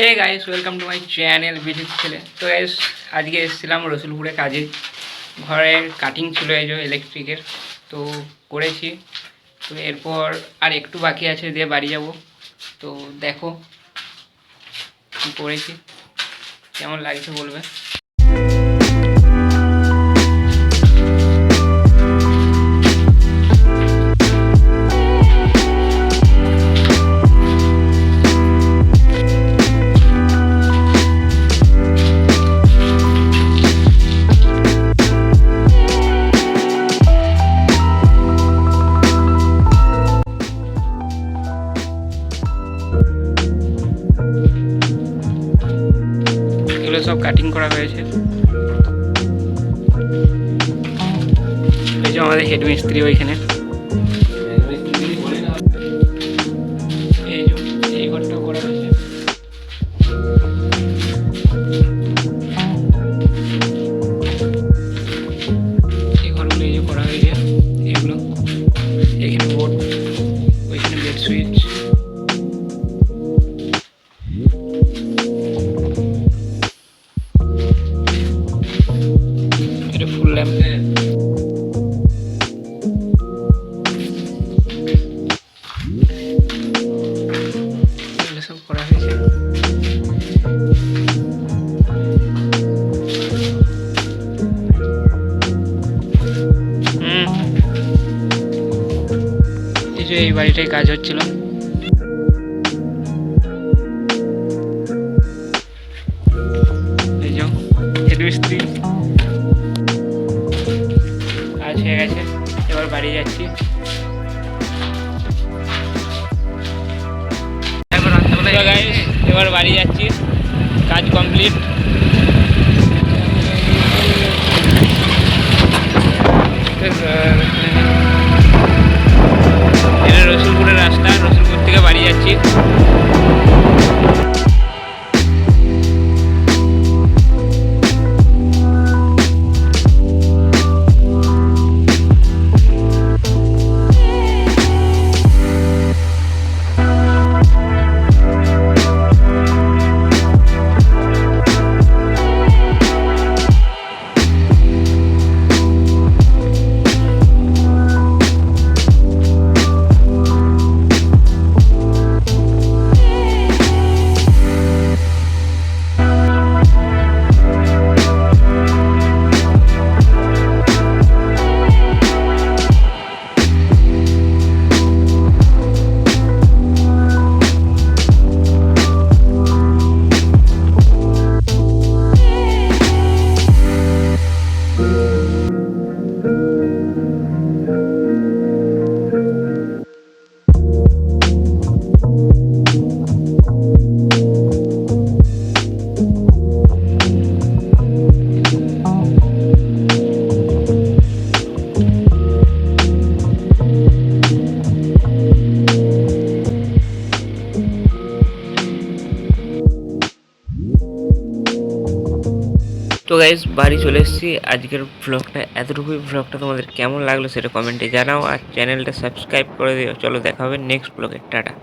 Hey guys, welcome to my channel বিটির ছেলে। তো গাইস, আজকে এসেছিলাম রসুলপুরে কাজে। ঘরের কাটিং ছিল এই যে ইলেকট্রিকের, তো করেছি। তো এরপর আর একটু বাকি আছে, দিয়ে বাড়ি যাব। তো দেখো কী করেছি, কেমন লাগছে বলবে। এগুলো সব কাটিং করা হয়েছে। এই যে আমাদের হেড মিস্ত্রি ওইখানে, এই যে এই ঘরটাও করা হয়েছে। এই ঘরগুলো এই যে করা হয়েছে, এগুলো এখানে বোর্ড, ওইখানে বেড সুইচ। এটা ফুল ল্যাম্প। এগুলো সব করা হয়েছে। এই যে এই বাড়িটায় কাজ হচ্ছিল। এই যে হেড মিস্ত্রি, কাজ হয়ে গেছে, এবার বাড়ি যাচ্ছি। এবার বাড়ি যাচ্ছি, কাজ কমপ্লিট। এটা রসুলপুরের রাস্তা, রসুলপুর থেকে বাড়ি যাচ্ছি। তো গাইজ, বাড়ি চলে এসেছি। আজকের ব্লগটা এতটুকুই। ব্লগটা তোমাদের কেমন লাগলো সেটা কমেন্টে জানাও, আর চ্যানেলটা সাবস্ক্রাইব করে দিও। চলো, দেখা হবে নেক্সট ব্লগে। টাটা।